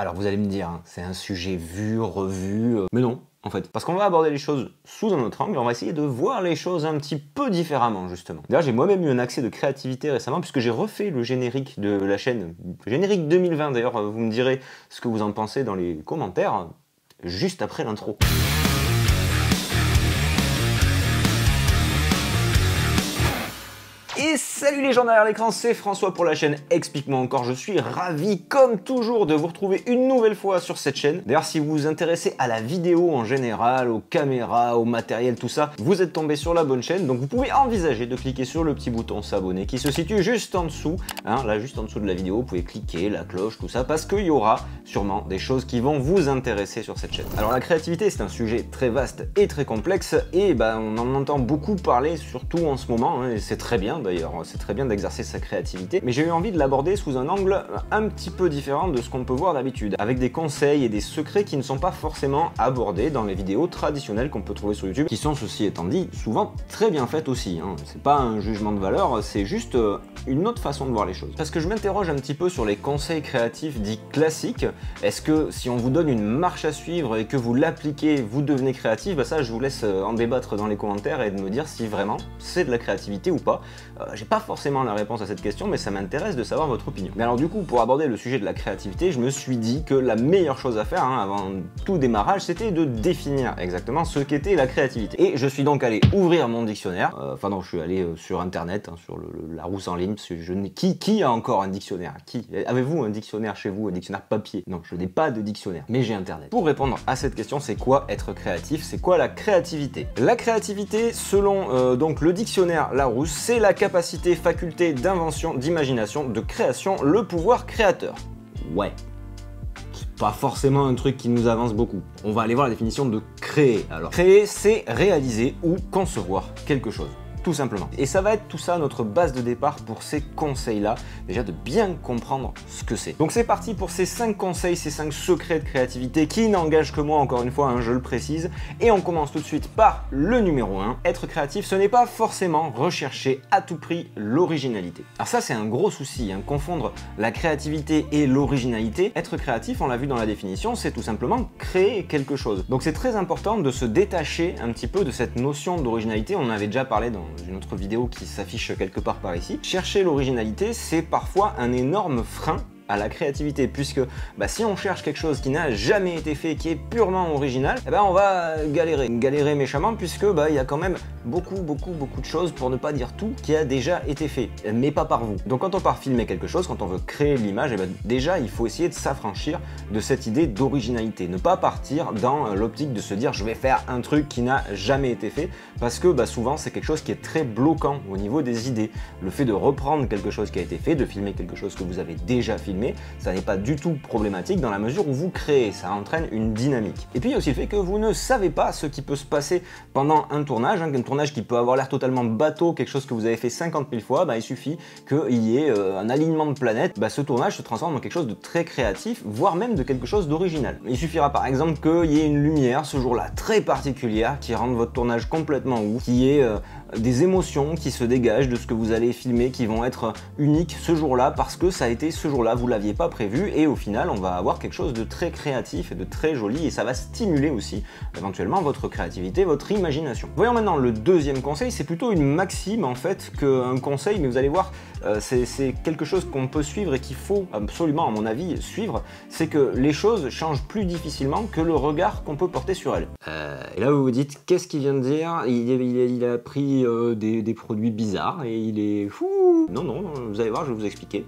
Alors vous allez me dire, hein, c'est un sujet vu, revu, mais non, en fait. Parce qu'on va aborder les choses sous un autre angle, on va essayer de voir les choses un petit peu différemment, justement. D'ailleurs, j'ai moi-même eu un accès de créativité récemment, puisque j'ai refait le générique de la chaîne, générique 2020 d'ailleurs, vous me direz ce que vous en pensez dans les commentaires, juste après l'intro. Et salut les gens derrière l'écran, c'est François pour la chaîne Explique-moi encore. Je suis ravi comme toujours de vous retrouver une nouvelle fois sur cette chaîne. D'ailleurs, si vous vous intéressez à la vidéo en général, aux caméras, au matériel, tout ça, vous êtes tombé sur la bonne chaîne. Donc vous pouvez envisager de cliquer sur le petit bouton s'abonner qui se situe juste en dessous, hein, là juste en dessous de la vidéo. Vous pouvez cliquer, la cloche, tout ça, parce qu'il y aura sûrement des choses qui vont vous intéresser sur cette chaîne. Alors la créativité, c'est un sujet très vaste et très complexe et on en entend beaucoup parler, surtout en ce moment, hein, et c'est très bien d'ailleurs, c'est très bien d'exercer sa créativité, mais j'ai eu envie de l'aborder sous un angle un petit peu différent de ce qu'on peut voir d'habitude, avec des conseils et des secrets qui ne sont pas forcément abordés dans les vidéos traditionnelles qu'on peut trouver sur YouTube, qui sont, ceci étant dit, souvent très bien faites aussi, hein. C'est pas un jugement de valeur, c'est juste une autre façon de voir les choses. Parce que je m'interroge un petit peu sur les conseils créatifs dits classiques. Est-ce que si on vous donne une marche à suivre et que vous l'appliquez, vous devenez créatif? Ça, je vous laisse en débattre dans les commentaires et de me dire si vraiment c'est de la créativité ou pas. J'ai pas forcément la réponse à cette question, mais ça m'intéresse de savoir votre opinion. Mais alors du coup, pour aborder le sujet de la créativité, je me suis dit que la meilleure chose à faire, hein, avant tout démarrage, c'était de définir exactement ce qu'était la créativité. Et je suis donc allé ouvrir mon dictionnaire, je suis allé sur internet, hein, sur la Larousse en ligne, parce que qui a encore un dictionnaire? Qui? Avez-vous un dictionnaire chez vous, un dictionnaire papier? Non, je n'ai pas de dictionnaire, mais j'ai internet. Pour répondre à cette question, c'est quoi être créatif? C'est quoi la créativité? La créativité, selon donc le dictionnaire Larousse, c'est la capacité, faculté d'invention, d'imagination, de création, le pouvoir créateur. Ouais. C'est pas forcément un truc qui nous avance beaucoup. On va aller voir la définition de créer. Alors, créer, c'est réaliser ou concevoir quelque chose. Tout simplement. Et ça va être tout ça notre base de départ pour ces conseils-là, déjà de bien comprendre ce que c'est. Donc c'est parti pour ces 5 conseils, ces 5 secrets de créativité qui n'engagent que moi, encore une fois, hein, je le précise. Et on commence tout de suite par le numéro 1. Être créatif, ce n'est pas forcément rechercher à tout prix l'originalité. Alors ça, c'est un gros souci, hein, confondre la créativité et l'originalité. Être créatif, on l'a vu dans la définition, c'est tout simplement créer quelque chose. Donc c'est très important de se détacher un petit peu de cette notion d'originalité. On en avait déjà parlé dans une autre vidéo qui s'affiche quelque part par ici. Chercher l'originalité, c'est parfois un énorme frein à la créativité, puisque si on cherche quelque chose qui n'a jamais été fait, qui est purement original, on va galérer méchamment, puisque il y a quand même beaucoup de choses, pour ne pas dire tout, qui a déjà été fait, mais pas par vous. Donc quand on part filmer quelque chose, quand on veut créer l'image, déjà il faut essayer de s'affranchir de cette idée d'originalité, ne pas partir dans l'optique de se dire je vais faire un truc qui n'a jamais été fait, parce que souvent c'est quelque chose qui est très bloquant au niveau des idées. Le fait de reprendre quelque chose qui a été fait, de filmer quelque chose que vous avez déjà filmé, ça n'est pas du tout problématique dans la mesure où vous créez, ça entraîne une dynamique. Et puis il y a aussi le fait que vous ne savez pas ce qui peut se passer pendant un tournage, hein, un tournage qui peut avoir l'air totalement bateau, quelque chose que vous avez fait 50 000 fois, il suffit qu'il y ait un alignement de planètes, ce tournage se transforme en quelque chose de très créatif, voire même de quelque chose d'original. Il suffira par exemple qu'il y ait une lumière ce jour-là très particulière qui rende votre tournage complètement ouf, qu'il y ait des émotions qui se dégagent de ce que vous allez filmer qui vont être uniques ce jour-là parce que ça a été ce jour-là, vous l'aviez pas prévu, et au final on va avoir quelque chose de très créatif et de très joli, et ça va stimuler aussi éventuellement votre créativité, votre imagination. Voyons maintenant le deuxième conseil. C'est plutôt une maxime en fait qu'un conseil, mais vous allez voir, c'est quelque chose qu'on peut suivre et qu'il faut absolument, à mon avis, suivre. C'est que les choses changent plus difficilement que le regard qu'on peut porter sur elles. Et là vous vous dites, qu'est-ce qu'il vient de dire? Il a pris des produits bizarres et il est fou. Non, vous allez voir, je vais vous expliquer,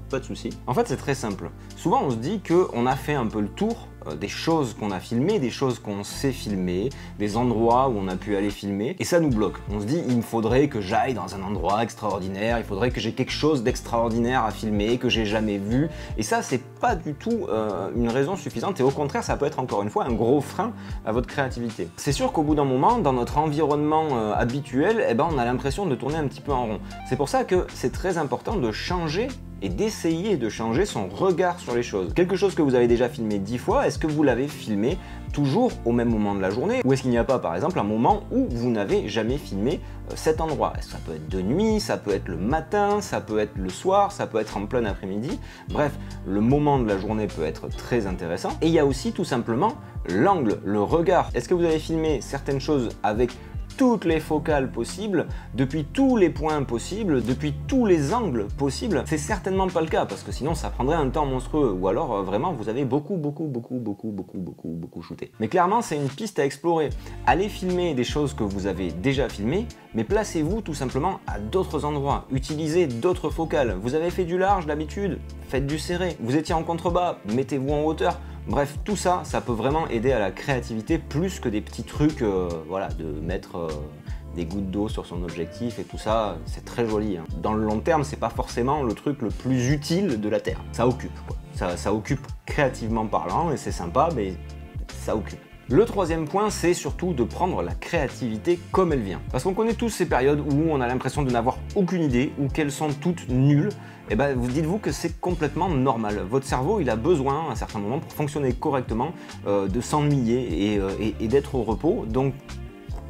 pas de souci. En fait, c'est très simple. Souvent, on se dit qu'on a fait un peu le tour des choses qu'on a filmées, des choses qu'on sait filmer, des endroits où on a pu aller filmer, et ça nous bloque. On se dit, il me faudrait que j'aille dans un endroit extraordinaire, il faudrait que j'ai quelque chose d'extraordinaire à filmer, que j'ai jamais vu, et ça, c'est pas du tout une raison suffisante, et au contraire, ça peut être encore une fois un gros frein à votre créativité. C'est sûr qu'au bout d'un moment, dans notre environnement habituel, on a l'impression de tourner un petit peu en rond. C'est pour ça que c'est très important de changer et d'essayer de changer son regard sur les choses. Quelque chose que vous avez déjà filmé 10 fois, est-ce que vous l'avez filmé toujours au même moment de la journée? Ou est-ce qu'il n'y a pas par exemple un moment où vous n'avez jamais filmé cet endroit? Ça peut être de nuit, ça peut être le matin, ça peut être le soir, ça peut être en plein après-midi. Bref, le moment de la journée peut être très intéressant. Et il y a aussi tout simplement l'angle, le regard. Est-ce que vous avez filmé certaines choses avec toutes les focales possibles, depuis tous les points possibles, depuis tous les angles possibles? C'est certainement pas le cas, parce que sinon ça prendrait un temps monstrueux, ou alors vraiment vous avez beaucoup shooté. Mais clairement c'est une piste à explorer. Allez filmer des choses que vous avez déjà filmées, mais placez-vous tout simplement à d'autres endroits, utilisez d'autres focales. Vous avez fait du large d'habitude, faites du serré. Vous étiez en contrebas, mettez-vous en hauteur. Bref, tout ça, ça peut vraiment aider à la créativité plus que des petits trucs, voilà, de mettre des gouttes d'eau sur son objectif et tout ça, c'est très joli. Hein. Dans le long terme, c'est pas forcément le truc le plus utile de la Terre. Ça occupe, quoi. Ça occupe créativement parlant et c'est sympa, mais ça occupe. Le troisième point, c'est surtout de prendre la créativité comme elle vient. Parce qu'on connaît tous ces périodes où on a l'impression de n'avoir aucune idée, ou qu'elles sont toutes nulles. Et ben, dites-vous que c'est complètement normal. Votre cerveau, il a besoin, à un certain moment, pour fonctionner correctement, de s'ennuyer et d'être au repos. Donc,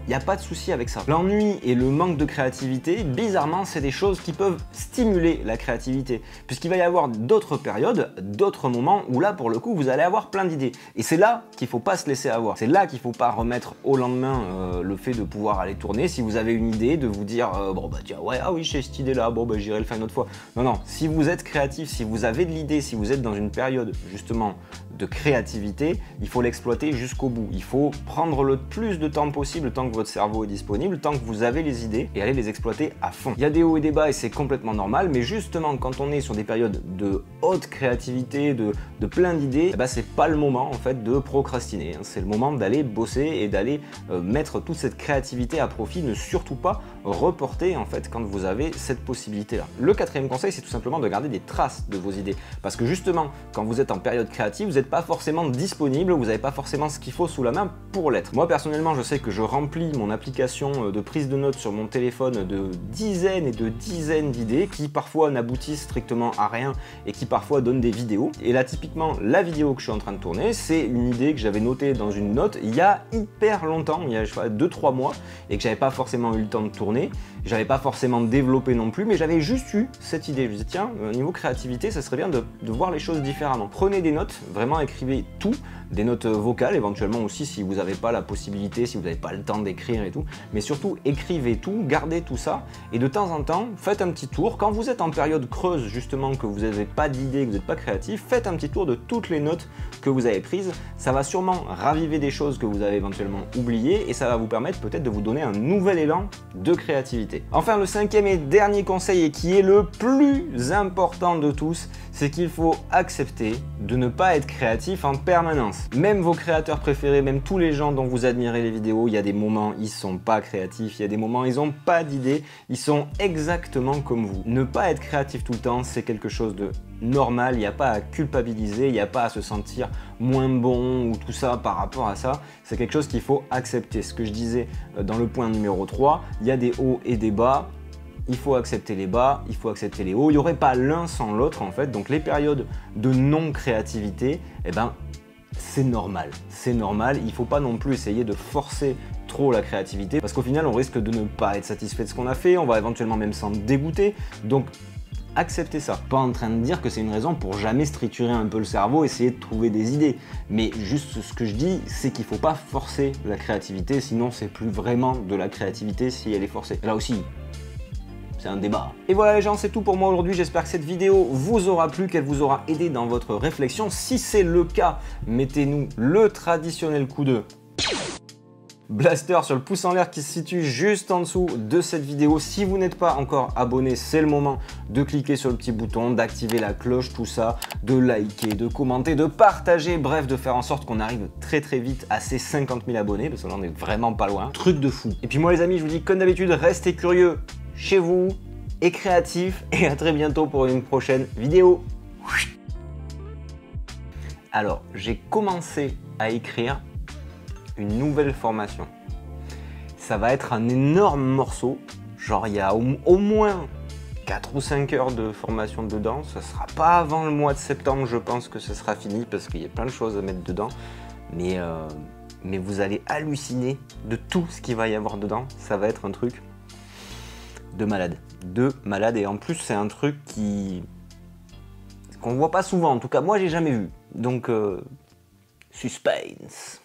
il n'y a pas de souci avec ça. L'ennui et le manque de créativité, bizarrement, c'est des choses qui peuvent stimuler la créativité. Puisqu'il va y avoir d'autres périodes, d'autres moments où là, pour le coup, vous allez avoir plein d'idées. Et c'est là qu'il ne faut pas se laisser avoir. C'est là qu'il ne faut pas remettre au lendemain le fait de pouvoir aller tourner. Si vous avez une idée, de vous dire, bon bah tiens, ouais, ah oui, j'ai cette idée-là, bon bah j'irai le faire une autre fois. Non, non, si vous êtes créatif, si vous avez de l'idée, si vous êtes dans une période, justement, de créativité, il faut l'exploiter jusqu'au bout. Il faut prendre le plus de temps possible, tant que votre cerveau est disponible, tant que vous avez les idées, et aller les exploiter à fond. Il y a des hauts et des bas et c'est complètement normal, mais justement quand on est sur des périodes de haute créativité, de plein d'idées, eh ben, c'est pas le moment en fait de procrastiner. Hein. C'est le moment d'aller bosser et d'aller mettre toute cette créativité à profit, ne surtout pas reporter en fait quand vous avez cette possibilité-là. Le quatrième conseil, c'est tout simplement de garder des traces de vos idées, parce que justement quand vous êtes en période créative, vous n'êtes pas forcément disponible, vous n'avez pas forcément ce qu'il faut sous la main pour l'être. Moi personnellement, je sais que je remplis mon application de prise de notes sur mon téléphone de dizaines et de dizaines d'idées qui parfois n'aboutissent strictement à rien et qui parfois donnent des vidéos. Et là typiquement la vidéo que je suis en train de tourner, c'est une idée que j'avais notée dans une note il y a hyper longtemps, il y a je sais pas 2-3 mois, et que j'avais pas forcément eu le temps de tourner, j'avais pas forcément développé non plus, mais j'avais juste eu cette idée. Je me disais tiens, au niveau créativité, ça serait bien de voir les choses différemment. Prenez des notes, vraiment écrivez tout, des notes vocales éventuellement aussi si vous n'avez pas la possibilité, si vous n'avez pas le temps d'écrire et tout, mais surtout écrivez tout, gardez tout ça et de temps en temps faites un petit tour. Quand vous êtes en période creuse justement, que vous n'avez pas d'idées, que vous n'êtes pas créatif, faites un petit tour de toutes les notes que vous avez prises. Ça va sûrement raviver des choses que vous avez éventuellement oubliées et ça va vous permettre peut-être de vous donner un nouvel élan de créativité. Enfin, le cinquième et dernier conseil, et qui est le plus important de tous, c'est qu'il faut accepter de ne pas être créatif en permanence. Même vos créateurs préférés, même tous les gens dont vous admirez les vidéos, il y a des moments ils sont pas créatifs, il y a des moments ils ont pas d'idées, ils sont exactement comme vous. Ne pas être créatif tout le temps, c'est quelque chose de normal, il n'y a pas à culpabiliser, il n'y a pas à se sentir moins bon ou tout ça par rapport à ça, c'est quelque chose qu'il faut accepter. Ce que je disais dans le point numéro 3, il y a des hauts et des bas. Il faut accepter les bas, il faut accepter les hauts. Il n'y aurait pas l'un sans l'autre en fait. Donc les périodes de non-créativité, eh ben, c'est normal. C'est normal. Il ne faut pas non plus essayer de forcer trop la créativité parce qu'au final, on risque de ne pas être satisfait de ce qu'on a fait. On va éventuellement même s'en dégoûter. Donc, acceptez ça. Pas en train de dire que c'est une raison pour jamais structurer un peu le cerveau, essayer de trouver des idées. Mais juste ce que je dis, c'est qu'il ne faut pas forcer la créativité. Sinon, c'est plus vraiment de la créativité si elle est forcée. Là aussi, c'est un débat. Et voilà les gens, c'est tout pour moi aujourd'hui. J'espère que cette vidéo vous aura plu, qu'elle vous aura aidé dans votre réflexion. Si c'est le cas, mettez-nous le traditionnel coup de blaster sur le pouce en l'air qui se situe juste en dessous de cette vidéo. Si vous n'êtes pas encore abonné, c'est le moment de cliquer sur le petit bouton, d'activer la cloche, tout ça, de liker, de commenter, de partager, bref, de faire en sorte qu'on arrive très vite à ces 50 000 abonnés, parce que là on est vraiment pas loin. Truc de fou. Et puis moi les amis, je vous dis comme d'habitude, restez curieux chez vous et créatif, et à très bientôt pour une prochaine vidéo. Alors, j'ai commencé à écrire une nouvelle formation. Ça va être un énorme morceau, genre il y a au moins 4 ou 5 heures de formation dedans. Ça sera pas avant le mois de septembre, je pense que ce sera fini parce qu'il y a plein de choses à mettre dedans. Mais vous allez halluciner de tout ce qu'il va y avoir dedans. Ça va être un truc de malade. De malade. Et en plus, c'est un truc qu'on voit pas souvent. En tout cas, moi, j'ai jamais vu. Donc, suspense.